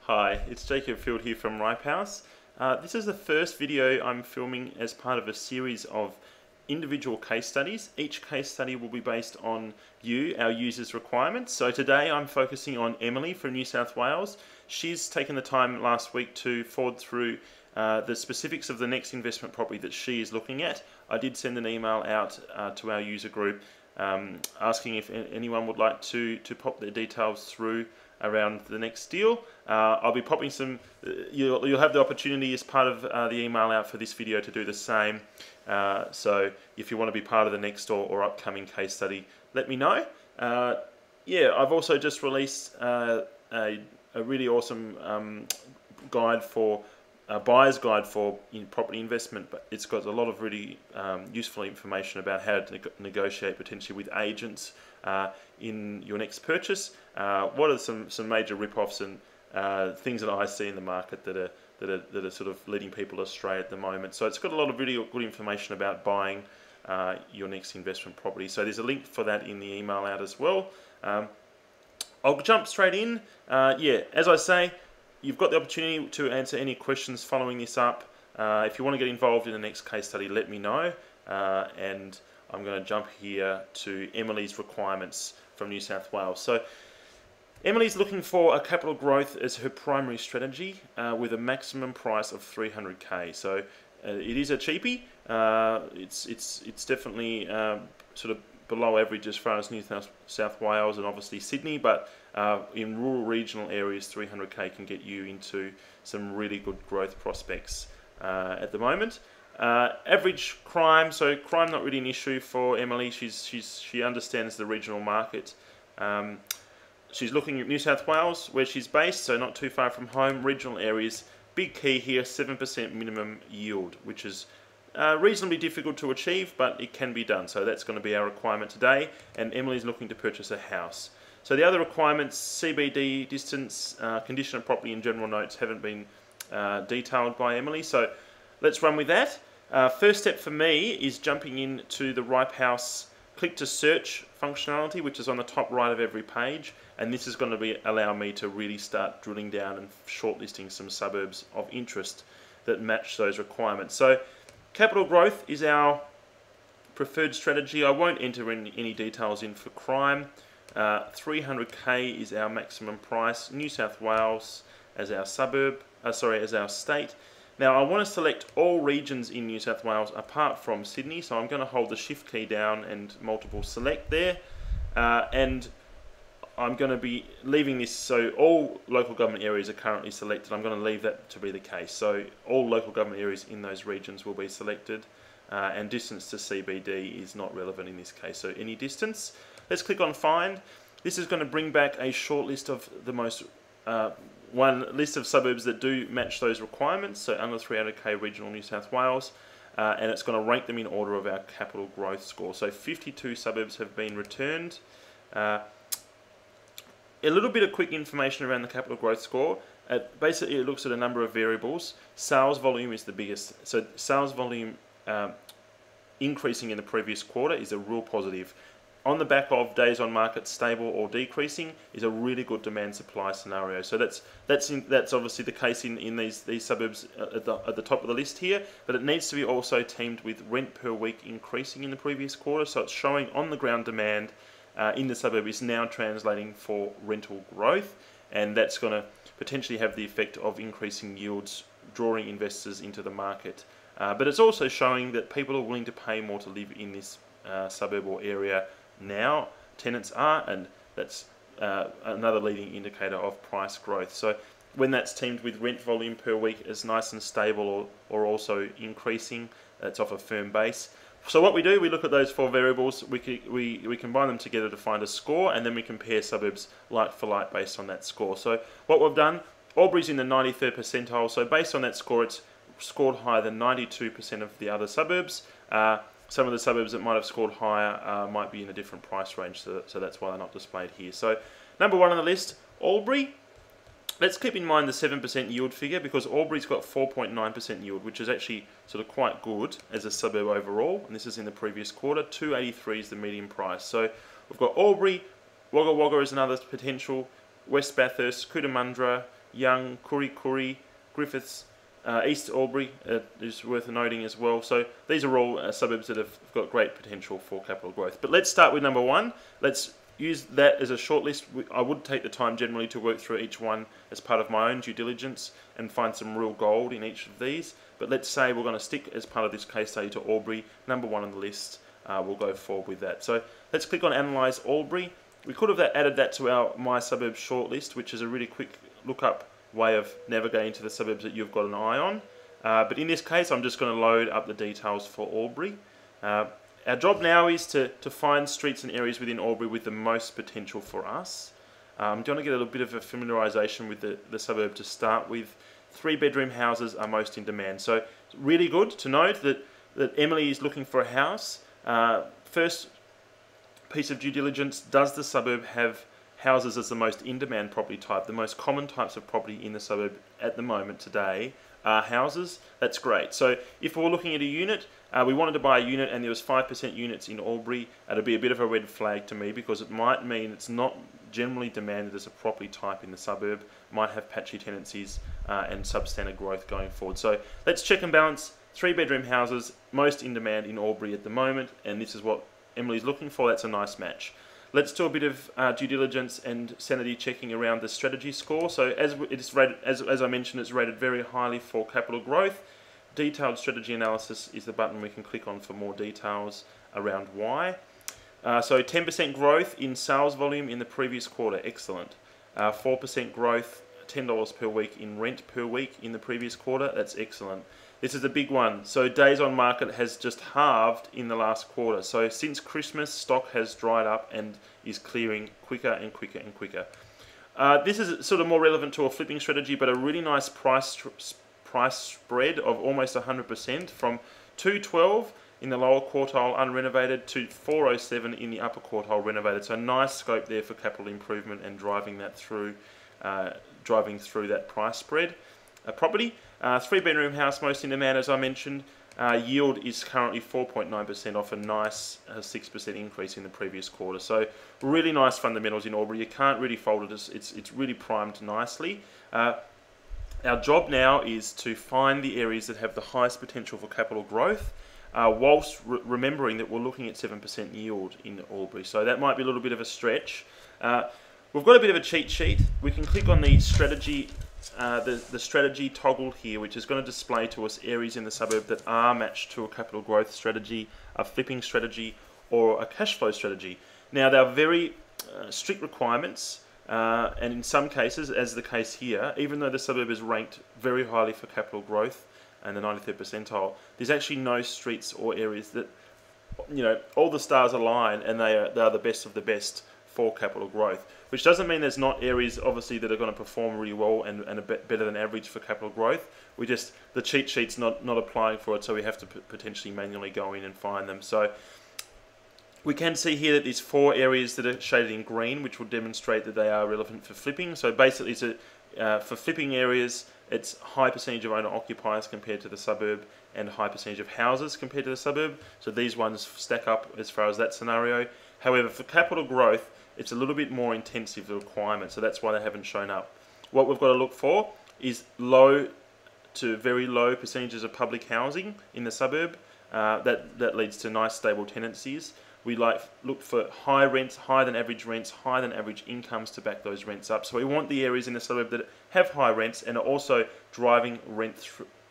Hi, it's Jacob Field here from Ripehouse. This is the first video I'm filming as part of a series of individual case studies. Each case study will be based on you, our users' requirements. So today I'm focusing on Emily from New South Wales. She's taken the time last week to forward through the specifics of the next investment property that she is looking at. I did send an email out to our user group asking if anyone would like to pop their details through around the next deal. I'll be popping some, you'll have the opportunity as part of the email out for this video to do the same. So if you want to be part of the next or upcoming case study, let me know. Yeah, I've also just released a really awesome guide for a buyer's guide for property investment, but it's got a lot of really useful information about how to negotiate potentially with agents in your next purchase. What are some major rip-offs and things that I see in the market that are sort of leading people astray at the moment. So it's got a lot of really good information about buying your next investment property. So there's a link for that in the email out as well. I'll jump straight in. Yeah, as I say, you've got the opportunity to answer any questions following this up. If you want to get involved in the next case study, let me know. And I'm going to jump here to Emily's requirements from New South Wales. So Emily's looking for a capital growth as her primary strategy with a maximum price of 300k. So it is a cheapie. It's definitely sort of below average as far as New South Wales and obviously Sydney, but in rural regional areas 300k can get you into some really good growth prospects at the moment. Average crime, so crime not really an issue for Emily. She understands the regional market. She's looking at New South Wales where she's based, so not too far from home. Regional areas, big key here, 7% minimum yield, which is reasonably difficult to achieve, but it can be done. So that's going to be our requirement today, and Emily's looking to purchase a house. So the other requirements, CBD, distance, condition of property and general notes haven't been detailed by Emily, so let's run with that. First step for me is jumping into the Ripehouse click to search functionality, which is on the top right of every page, and this is going to allow me to really start drilling down and shortlisting some suburbs of interest that match those requirements. So capital growth is our preferred strategy. I won't enter any details in for crime. 300k is our maximum price. New South Wales as our suburb, as our state. Now I want to select all regions in New South Wales apart from Sydney, so I'm going to hold the shift key down and multiple select there, and I'm going to be leaving this so all local government areas are currently selected. I'm going to leave that to be the case, so all local government areas in those regions will be selected, and distance to CBD is not relevant in this case, so any distance. Let's click on find. This is going to bring back a short list of the most one list of suburbs that do match those requirements, so under 300k regional New South Wales, and it's going to rank them in order of our capital growth score. So 52 suburbs have been returned. A little bit of quick information around the capital growth score. Basically it looks at a number of variables. Sales volume is the biggest. So sales volume increasing in the previous quarter is a real positive. On the back of days on market stable or decreasing is a really good demand supply scenario. So that's obviously the case in these suburbs at the top of the list here, but it needs to be also teamed with rent per week increasing in the previous quarter. So it's showing on the ground demand in the suburb is now translating for rental growth, and that's going to potentially have the effect of increasing yields, drawing investors into the market. But it's also showing that people are willing to pay more to live in this suburb or area now. Tenants are, and that's another leading indicator of price growth. So when that's teamed with rent volume per week is nice and stable or also increasing, that's off a firm base. So what we do, we look at those four variables, we combine them together to find a score, and then we compare suburbs like for like based on that score. So what we've done, Albury's in the 93rd percentile, so based on that score it's scored higher than 92% of the other suburbs. Some of the suburbs that might have scored higher might be in a different price range, so that's why they're not displayed here. So number one on the list, Albury. Let's keep in mind the 7% yield figure, because Albury's got 4.9% yield, which is actually sort of quite good as a suburb overall, and this is in the previous quarter. 283 is the median price. So we've got Albury, Wagga Wagga is another potential, West Bathurst, Cootamundra, Young, Kurri, Griffiths, East Albury is worth noting as well. So these are all suburbs that have got great potential for capital growth. But let's start with number 1. Let's use that as a shortlist. I would take the time generally to work through each one as part of my own due diligence and find some real gold in each of these. But let's say we're going to stick as part of this case study to Albury, number 1 on the list. We'll go forward with that. So let's click on Analyse Albury. We could have added that to our My Suburbs shortlist, which is a really quick look-up way of navigating to the suburbs that you've got an eye on. But in this case, I'm just going to load up the details for Albury. Our job now is to find streets and areas within Albury with the most potential for us. I'm going to get a little bit of a familiarisation with the suburb to start with. 3-bedroom houses are most in demand. So it's really good to note that Emily is looking for a house. First piece of due diligence, does the suburb have houses as the most in-demand property type? The most common types of property in the suburb at the moment today are houses. That's great. So if we're looking at a unit, we wanted to buy a unit and there was 5% units in Albury, it'd be a bit of a red flag to me because it might mean it's not generally demanded as a property type in the suburb, might have patchy tenancies and substandard growth going forward. So let's check and balance 3-bedroom houses, most in demand in Albury at the moment, and this is what Emily's looking for. That's a nice match. Let's do a bit of due diligence and sanity checking around the strategy score. So as I mentioned, it's rated very highly for capital growth. Detailed strategy analysis is the button we can click on for more details around why. So 10% growth in sales volume in the previous quarter, excellent. 4% growth, $10 per week in rent per week in the previous quarter, that's excellent. This is a big one. So days on market has just halved in the last quarter. So since Christmas, stock has dried up and is clearing quicker and quicker and quicker. This is sort of more relevant to a flipping strategy, but a really nice price spread of almost 100% from 212 in the lower quartile unrenovated to 407 in the upper quartile renovated. So nice scope there for capital improvement and driving through that price spread. Property, 3-bedroom house, most in demand, as I mentioned. Yield is currently 4.9% off a nice 6% increase in the previous quarter. So really nice fundamentals in Albury. You can't really fault it. It's really primed nicely. Our job now is to find the areas that have the highest potential for capital growth, whilst remembering that we're looking at 7% yield in Albury. So that might be a little bit of a stretch. We've got a bit of a cheat sheet. We can click on the strategy the strategy toggle here, which is going to display to us areas in the suburb that are matched to a capital growth strategy, a flipping strategy, or a cash flow strategy. Now, they're very strict requirements, and in some cases, as the case here, even though the suburb is ranked very highly for capital growth and the 93rd percentile, there's actually no streets or areas that, all the stars align and they are the best of the best for capital growth, which doesn't mean there's not areas obviously that are going to perform really well and a bit better than average for capital growth. The cheat sheet's not applying for it, so we have to potentially manually go in and find them. So we can see here that there's 4 areas that are shaded in green, which will demonstrate that they are relevant for flipping. So basically, for flipping areas, it's high percentage of owner occupiers compared to the suburb and high percentage of houses compared to the suburb. So these ones stack up as far as that scenario. However, for capital growth, it's a little bit more intensive, the requirement, so that's why they haven't shown up. What we've got to look for is low to very low percentages of public housing in the suburb. That leads to nice stable tenancies. We look for high rents, higher than average rents, higher than average incomes to back those rents up. So we want the areas in the suburb that have high rents and are also driving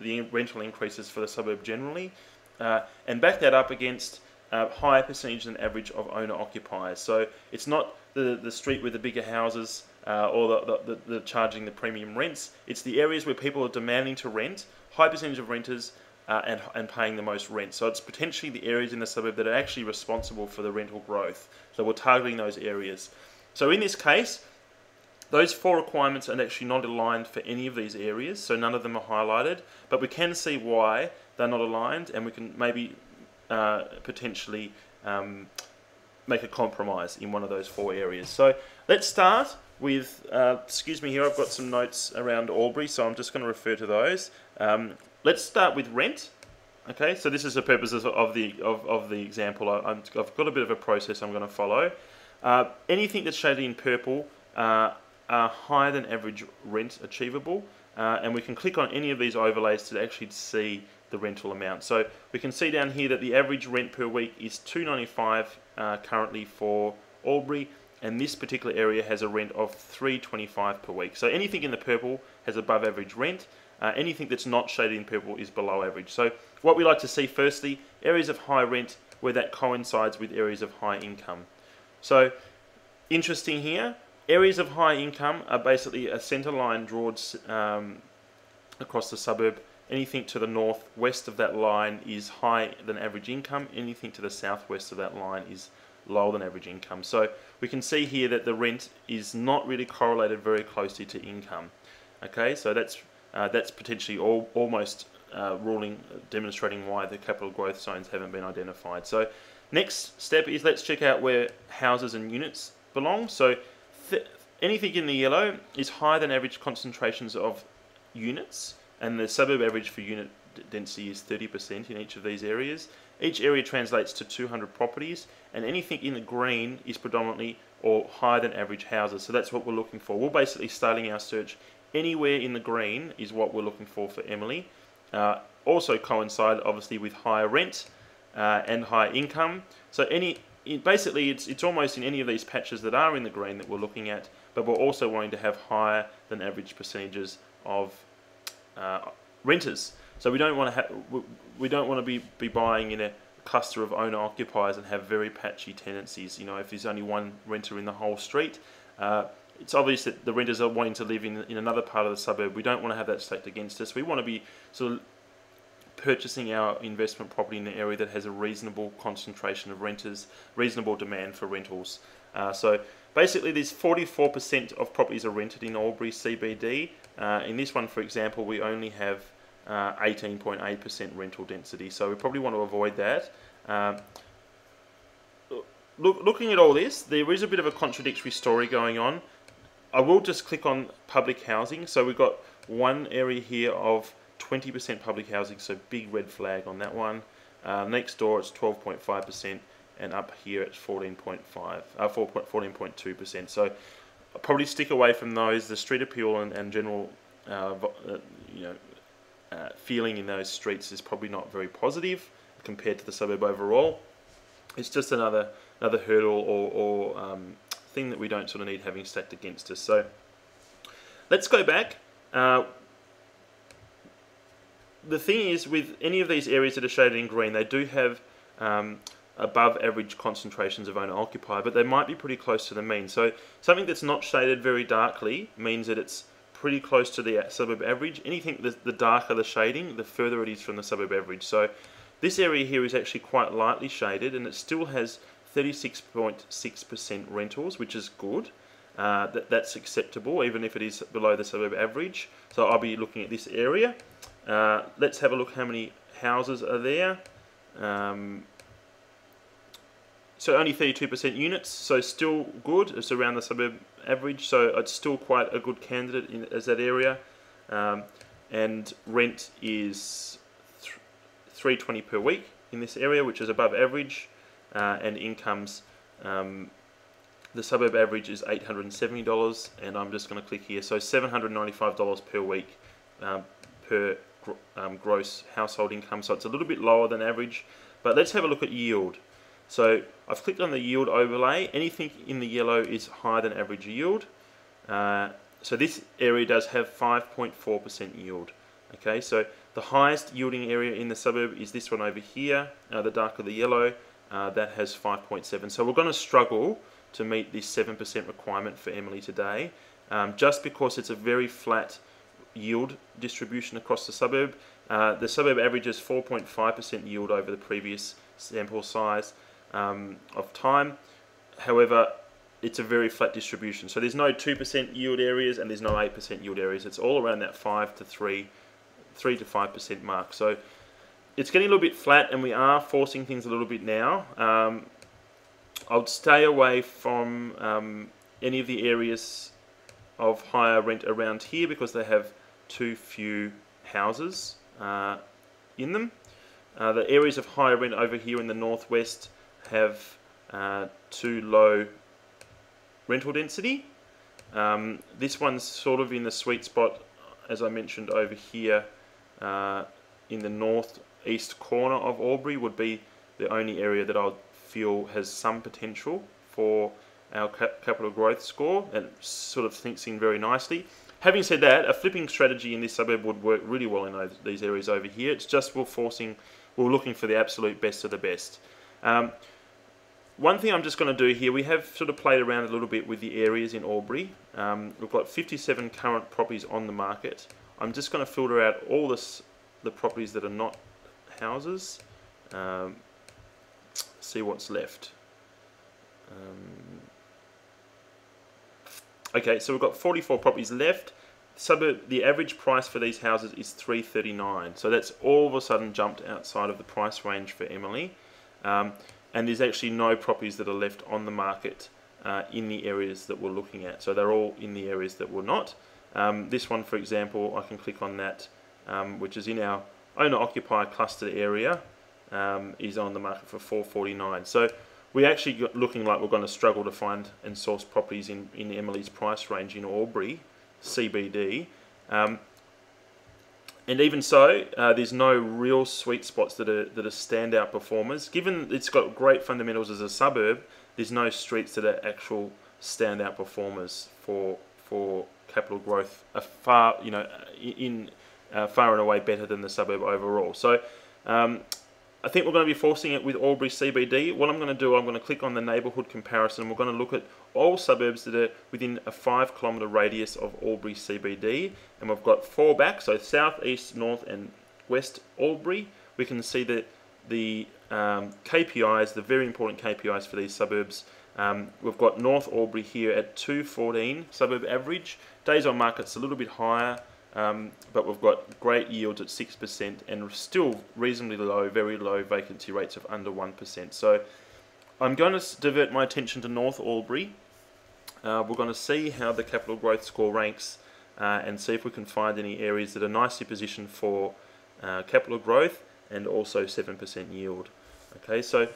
the rental increases for the suburb generally, and back that up against higher percentage than average of owner occupiers. So it's not the street with the bigger houses or the charging the premium rents. It's the areas where people are demanding to rent, high percentage of renters and paying the most rent. So it's potentially the areas in the suburb that are actually responsible for the rental growth. So we're targeting those areas. So in this case, those 4 requirements are actually not aligned for any of these areas, so none of them are highlighted, but we can see why they're not aligned, and we can maybe potentially make a compromise in one of those 4 areas. So let's start with, excuse me here, I've got some notes around Albury, so I'm just going to refer to those. Let's start with rent. Okay, so this is the purposes of the example. I've got a bit of a process I'm going to follow. Anything that's shaded in purple higher than average rent achievable, and we can click on any of these overlays to actually see the rental amount. So we can see down here that the average rent per week is $295 currently for Albury, and this particular area has a rent of $325 per week. So anything in the purple has above average rent. Anything that's not shaded in purple is below average. So what we like to see firstly, areas of high rent where that coincides with areas of high income. So interesting here, areas of high income are basically a centre line drawn across the suburb. Anything to the northwest of that line is high than average income. Anything to the southwest of that line is lower than average income. So we can see here that the rent is not really correlated very closely to income. Okay, so that's potentially almost demonstrating why the capital growth zones haven't been identified. So next step is let's check out where houses and units belong. So anything in the yellow is higher than average concentrations of units, and the suburb average for unit density is 30% in each of these areas. Each area translates to 200 properties, and anything in the green is predominantly or higher than average houses. So that's what we're looking for. We're basically starting our search anywhere in the green is what we're looking for Emily. Also coincide obviously with higher rent and high income. So basically it's almost in any of these patches that are in the green that we're looking at, but we're also wanting to have higher than average percentages of renters. So we don't want to be buying in a cluster of owner occupiers and have very patchy tenancies. You know, if there's only one renter in the whole street, it's obvious that the renters are wanting to live in another part of the suburb. We don't want to have that stacked against us. We want to be sort of purchasing our investment property in an area that has a reasonable concentration of renters, reasonable demand for rentals. So basically there's 44% of properties are rented in Albury CBD. In this one, for example, we only have 18.8% rental density, so we probably want to avoid that. Looking at all this, there is a bit of a contradictory story going on. I will just click on public housing. So we've got one area here of 20% public housing, so big red flag on that one. Next door it's 12.5%, and up here it's 14.2%. So I'll probably stick away from those. The street appeal and general feeling in those streets is probably not very positive compared to the suburb overall. It's just another hurdle or thing that we don't sort of need having stacked against us. So let's go back. The thing is, with any of these areas that are shaded in green, they do have above average concentrations of owner occupier, but they might be pretty close to the mean. So something that's not shaded very darkly means that it's pretty close to the suburb average. Anything the darker the shading, the further it is from the suburb average. So this area here is actually quite lightly shaded, and it still has 36.6% rentals, which is good. That's acceptable, even if it is below the suburb average. So I'll be looking at this area. Let's have a look how many houses are there. So only 32% units, so still good. It's around the suburb average, so it's still quite a good candidate as that area. And rent is $320 per week in this area, which is above average. And incomes, the suburb average is $870, and I'm just going to click here. So $795 per week per gross household income. So it's a little bit lower than average. But let's have a look at yield. So I've clicked on the yield overlay. Anything in the yellow is higher than average yield. So this area does have 5.4% yield. Okay, so the highest yielding area in the suburb is this one over here, the darker the yellow. That has 5.7. So we're going to struggle to meet this 7% requirement for Emily today, just because it's a very flat yield distribution across the suburb. The suburb averages 4.5% yield over the previous sample size of time. However, it's a very flat distribution. So there's no 2% yield areas and there's no 8% yield areas. It's all around that 3 to 5% mark. So it's getting a little bit flat, and we are forcing things a little bit now. I'll stay away from any of the areas of higher rent around here because they have too few houses in them. The areas of higher rent over here in the northwest have too low rental density. This one's sort of in the sweet spot, as I mentioned over here, in the northeast corner of Albury would be the only area that I feel has some potential for our capital growth score, and it sort of thinks in very nicely. Having said that, a flipping strategy in this suburb would work really well in these areas over here. It's just we're looking for the absolute best of the best. One thing I'm just going to do here, we have sort of played around a little bit with the areas in Albury. We've got 57 current properties on the market. I'm just going to filter out all the properties that are not houses, see what's left. Okay, so we've got 44 properties left. The average price for these houses is $339, so that's all of a sudden jumped outside of the price range for Emily. And there's actually no properties that are left on the market in the areas that we're looking at. So they're all in the areas that we're not. This one, for example, I can click on that, which is in our owner-occupier clustered area, is on the market for $449. So we're actually looking like we're going to struggle to find and source properties in Emily's price range in Albury, CBD. And even so, there's no real sweet spots that are standout performers. Given it's got great fundamentals as a suburb, there's no streets that are actual standout performers for capital growth. Far and away better than the suburb overall. So I think we're going to be forcing it with Albury CBD. What I'm going to do, I'm going to click on the neighbourhood comparison. We're going to look at all suburbs that are within a 5-kilometre radius of Albury CBD. And we've got 4 back, so south, east, north and west Albury. We can see that the KPIs, the very important KPIs for these suburbs. We've got North Albury here at 214 suburb average. Days on market's a little bit higher. But we've got great yields at 6% and still reasonably low, very low vacancy rates of under 1%. So I'm going to divert my attention to North Albury. We're going to see how the capital growth score ranks and see if we can find any areas that are nicely positioned for capital growth and also 7% yield. Okay, so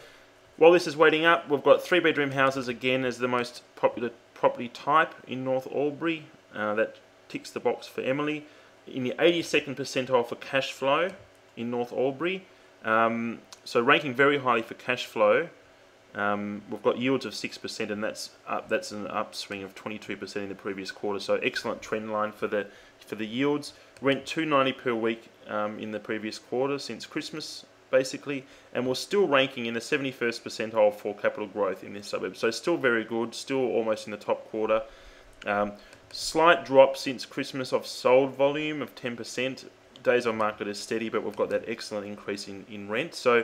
while this is waiting up, we've got 3-bedroom houses again as the most popular property type in North Albury. That ticks the box for Emily. In the 82nd percentile for cash flow in North Albury. So ranking very highly for cash flow. We've got yields of 6% and that's an upswing of 22% in the previous quarter. So excellent trend line for the yields. Rent $290 per week in the previous quarter since Christmas basically, and we're still ranking in the 71st percentile for capital growth in this suburb. So still very good, still almost in the top quarter. Slight drop since Christmas of sold volume of 10%. Days on market is steady, but we've got that excellent increase in rent. So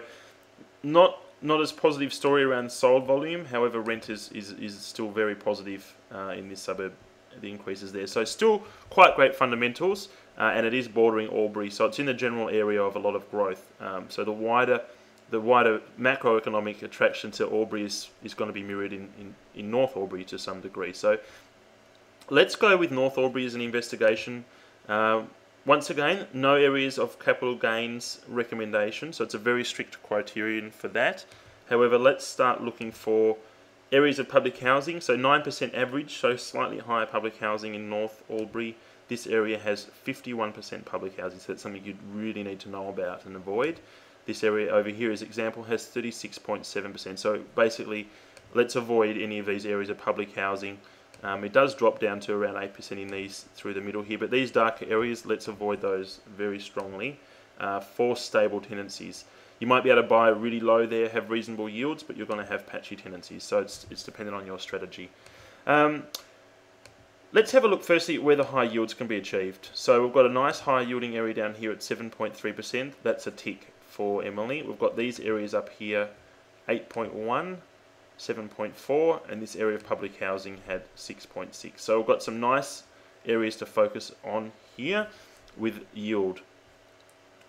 not as positive story around sold volume. However, rent is still very positive in this suburb. The increase is there. So still quite great fundamentals, and it is bordering Albury. So it's in the general area of a lot of growth. So the wider macroeconomic attraction to Albury is going to be mirrored in North Albury to some degree. So let's go with North Albury as an investigation. Once again, no areas of capital gains recommendation, so it's a very strict criterion for that. However, let's start looking for areas of public housing. So 9% average, so slightly higher public housing in North Albury. This area has 51% public housing, so that's something you'd really need to know about and avoid. This area over here, as example, has 36.7%. So basically, let's avoid any of these areas of public housing. It does drop down to around 8% in these through the middle here, but these darker areas, let's avoid those very strongly for stable tenancies. You might be able to buy really low there, have reasonable yields, but you're going to have patchy tenancies, so it's dependent on your strategy. Let's have a look firstly at where the high yields can be achieved. So we've got a nice high yielding area down here at 7.3%. That's a tick for Emily. We've got these areas up here, 8.1. 7.4, and this area of public housing had 6.6. So we've got some nice areas to focus on here with yield.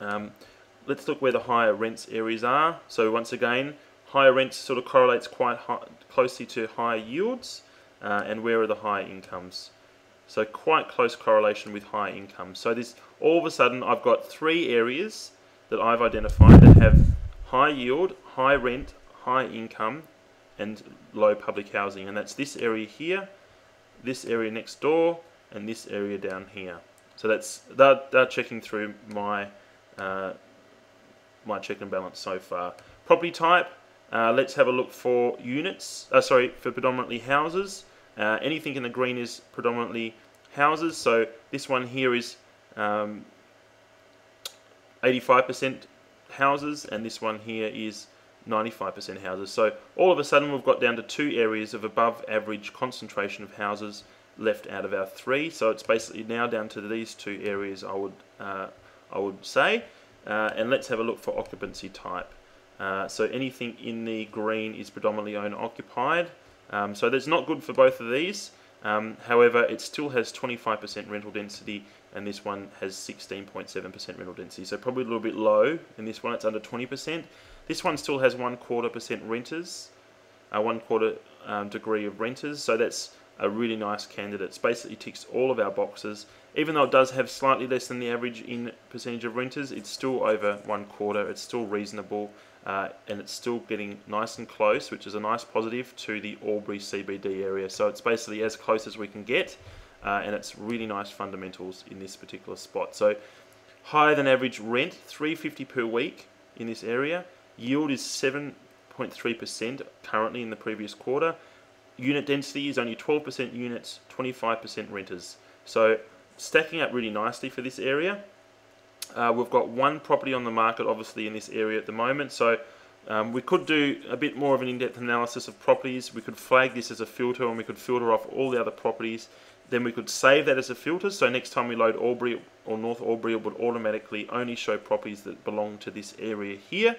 Let's look where the higher rents areas are. So once again, higher rents sort of correlates quite closely to higher yields, and where are the higher incomes. So quite close correlation with high incomes. So this all of a sudden I've got 3 areas that I've identified that have high yield, high rent, high income, and low public housing, and that's this area here, this area next door, and this area down here. So they're checking through my my check and balance so far. Property type, let's have a look for units, for predominantly houses. Anything in the green is predominantly houses, so this one here is 85% houses, and this one here is 95% houses. So all of a sudden we've got down to 2 areas of above average concentration of houses left out of our 3. So it's basically now down to these 2 areas, I would say. And let's have a look for occupancy type. So anything in the green is predominantly owner occupied. So that's not good for both of these. However, it still has 25% rental density, and this one has 16.7% rental density. So probably a little bit low in this one. It's under 20%. This one still has 1/4% renters, 1/4 degree of renters. So that's a really nice candidate. It basically ticks all of our boxes. Even though it does have slightly less than the average in percentage of renters, it's still over 1/4. It's still reasonable, and it's still getting nice and close, which is a nice positive, to the Albury CBD area. So it's basically as close as we can get, and it's really nice fundamentals in this particular spot. So higher than average rent, $350 per week in this area. Yield is 7.3% currently in the previous quarter. Unit density is only 12% units, 25% renters. So stacking up really nicely for this area. We've got 1 property on the market obviously in this area at the moment, so we could do a bit more of an in-depth analysis of properties. We could flag this as a filter, and we could filter off all the other properties. Then we could save that as a filter, so next time we load Albury or North Albury, it would automatically only show properties that belong to this area here.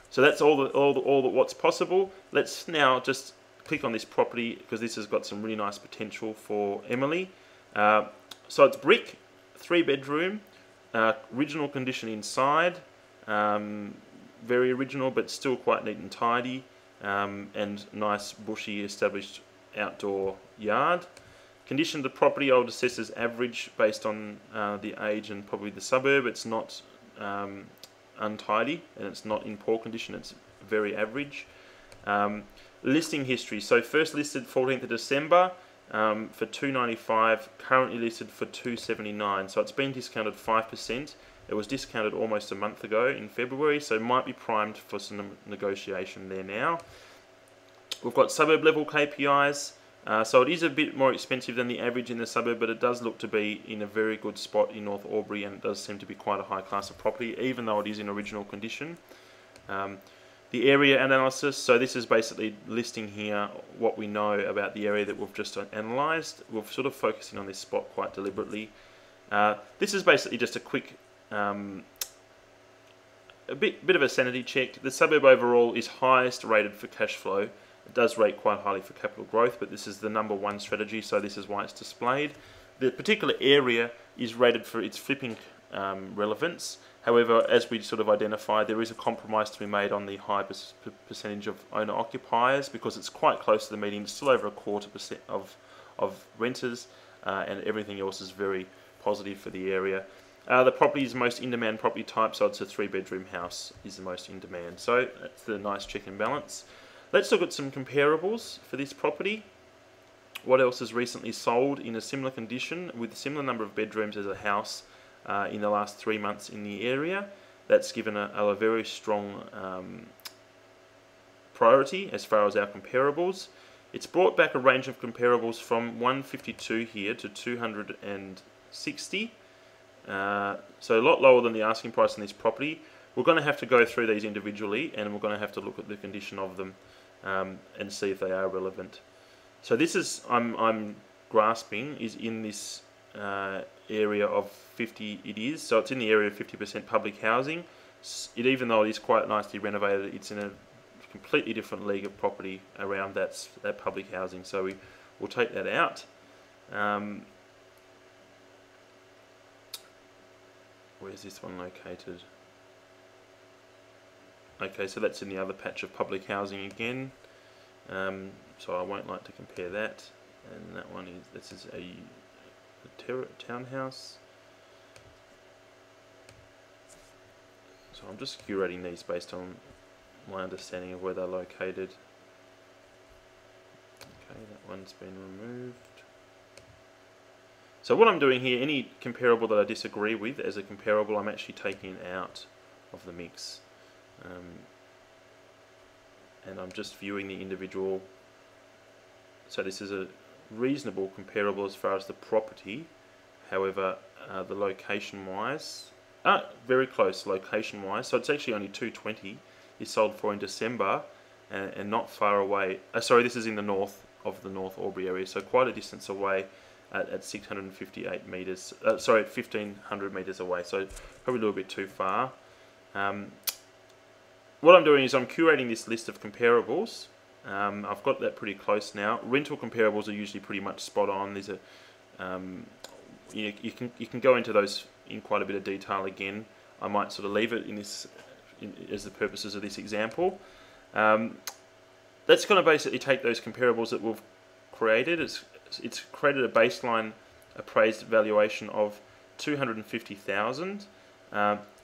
So that's all what's possible. Let's now just click on this property, because this has got some really nice potential for Emily. So it's brick, 3-bedroom, original condition inside, very original but still quite neat and tidy, and nice bushy established outdoor yard. Condition of the property I would assess as average based on the age and probably the suburb. It's not untidy, and it's not in poor condition. It's very average. Listing history. So first listed 14th of December for $295, currently listed for $279. So it's been discounted 5%. It was discounted almost a month ago in February, so it might be primed for some negotiation there now. We've got suburb level KPIs. So it is a bit more expensive than the average in the suburb, but it does look to be in a very good spot in North Albury, and it does seem to be quite a high class of property, even though it is in original condition. The area analysis, so this is basically listing here what we know about the area that we've just analysed. We're sort of focusing on this spot quite deliberately. This is basically just a quick, a bit of a sanity check. The suburb overall is highest rated for cash flow. It does rate quite highly for capital growth, but this is the #1 strategy, so this is why it's displayed. The particular area is rated for its flipping relevance. However, as we sort of identified, there is a compromise to be made on the high percentage of owner occupiers, because it's quite close to the median. It's still over 1/4% of renters, and everything else is very positive for the area. The property is most in-demand property type, so it's a 3-bedroom house is the most in demand. So that's the nice check and balance. Let's look at some comparables for this property. What else has recently sold in a similar condition with a similar number of bedrooms as a house in the last 3 months in the area? That's given a very strong priority as far as our comparables. It's brought back a range of comparables from 152 here to 260. So a lot lower than the asking price on this property. We're going to have to go through these individually, and we're going to have to look at the condition of them and see if they are relevant. So this is, I'm grasping, is in this area of 50, it is. So it's in the area of 50% public housing. Even though it is quite nicely renovated, it's in a completely different league of property around that public housing. So we'll take that out. Where's this one located? Okay, so that's in the other patch of public housing again. So I won't like to compare that. And that one is, this is a townhouse. So I'm just curating these based on my understanding of where they're located. Okay, that one's been removed. So what I'm doing here, any comparable that I disagree with as a comparable, I'm actually taking out of the mix. And I'm just viewing the individual. So this is a reasonable comparable as far as the property. However, the location-wise, very close location-wise. So it's actually only 220 is sold for in December, and not far away. Sorry, this is in the north of the North Albury area, so quite a distance away at 658 metres. Sorry, at 1500 metres away. So probably a little bit too far. What I'm doing is I'm curating this list of comparables. I've got that pretty close now. Rental comparables are usually pretty much spot on. There's a you can go into those in quite a bit of detail again. I might sort of leave it in this as the purposes of this example. That's going to basically take those comparables that we've created. It's created a baseline appraised valuation of 250,000.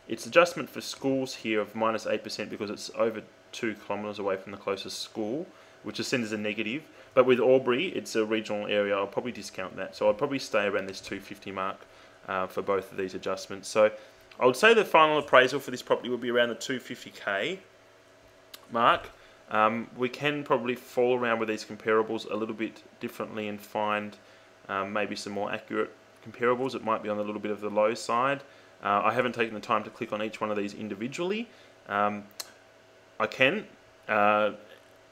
Its adjustment for schools here of -8% because it's over 2 kilometres away from the closest school, which is seen as a negative. But with Albury, it's a regional area. I'll probably discount that. So I'll probably stay around this 250 mark for both of these adjustments. So I would say the final appraisal for this property will be around the 250k mark. We can probably fall around with these comparables a little bit differently and find maybe some more accurate comparables. It might be on a little bit of the low side. I haven't taken the time to click on each one of these individually. I can.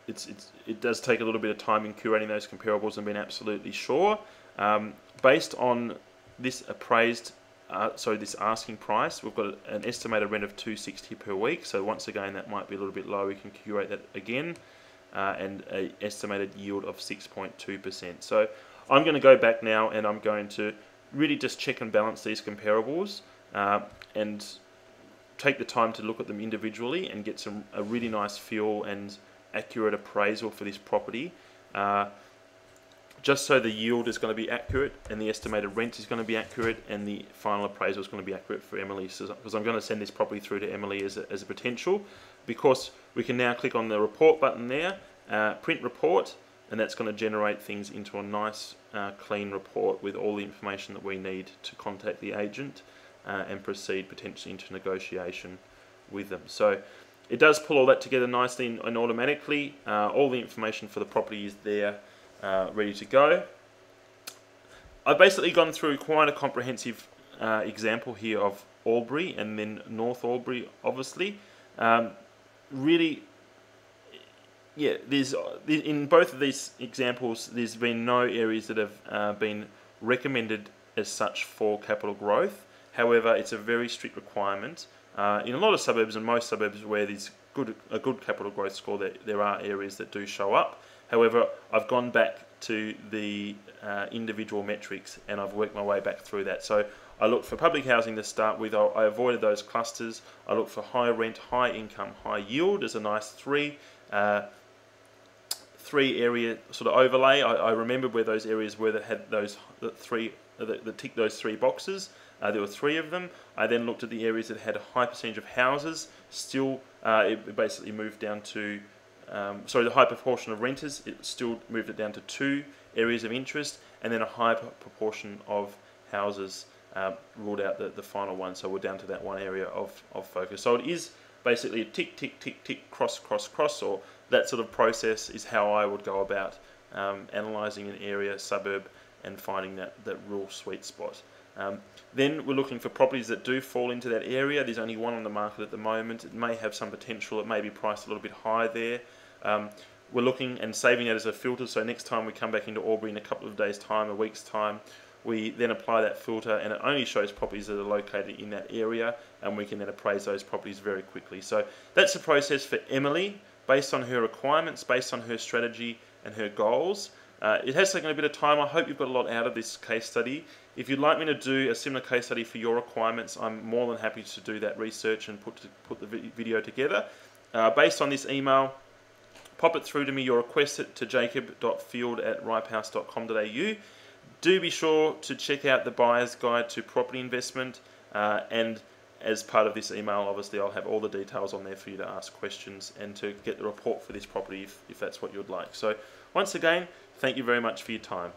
It does take a little bit of time in curating those comparables and being absolutely sure. Based on this appraised, this asking price, we've got an estimated rent of $260 per week. So once again, that might be a little bit low. We can curate that again, and an estimated yield of 6.2%. So I'm going to go back now and I'm going to really just check and balance these comparables and take the time to look at them individually and get a really nice feel and accurate appraisal for this property, just so the yield is going to be accurate and the estimated rent is going to be accurate and the final appraisal is going to be accurate for Emily, because I'm going to send this property through to Emily as a potential, because we can now click on the report button there, print report, and that's going to generate things into a nice clean report with all the information that we need to contact the agent and proceed potentially into negotiation with them. So it does pull all that together nicely and automatically. All the information for the property is there, ready to go. I've basically gone through quite a comprehensive example here of Albury and then North Albury, obviously. Really, yeah, in both of these examples, there's been no areas that have been recommended as such for capital growth. However, it's a very strict requirement. In a lot of suburbs and most suburbs where there's a good capital growth score, there are areas that do show up. However, I've gone back to the individual metrics and I've worked my way back through that. So I looked for public housing to start with. I avoided those clusters. I looked for high rent, high income, high yield as a nice three area sort of overlay. I remembered where those areas were that had that ticked those three boxes. There were 3 of them. I then looked at the areas that had a high percentage of houses. Still, it basically moved down to, the high proportion of renters, it still moved it down to 2 areas of interest, and then a high proportion of houses ruled out the final one. So we're down to that one area of focus. So it is basically a tick, tick, tick, tick, cross, cross, cross, or that sort of process is how I would go about analysing an area, suburb, and finding that real sweet spot. Then we're looking for properties that do fall into that area. There's only one on the market at the moment. It may have some potential. It may be priced a little bit high there. We're looking and saving that as a filter. So next time we come back into Albury in a couple of days' time, a week's time, we then apply that filter and it only shows properties that are located in that area, and we can then appraise those properties very quickly. So that's the process for Emily, based on her requirements, based on her strategy and her goals. It has taken a bit of time. I hope you've got a lot out of this case study. If you'd like me to do a similar case study for your requirements, I'm more than happy to do that research and put the video together. Based on this email, pop it through to me, your request it to jacob.field@ripehouse.com.au. Do be sure to check out the Buyer's Guide to Property Investment, and as part of this email, obviously, I'll have all the details on there for you to ask questions and to get the report for this property if that's what you'd like. So once again, thank you very much for your time.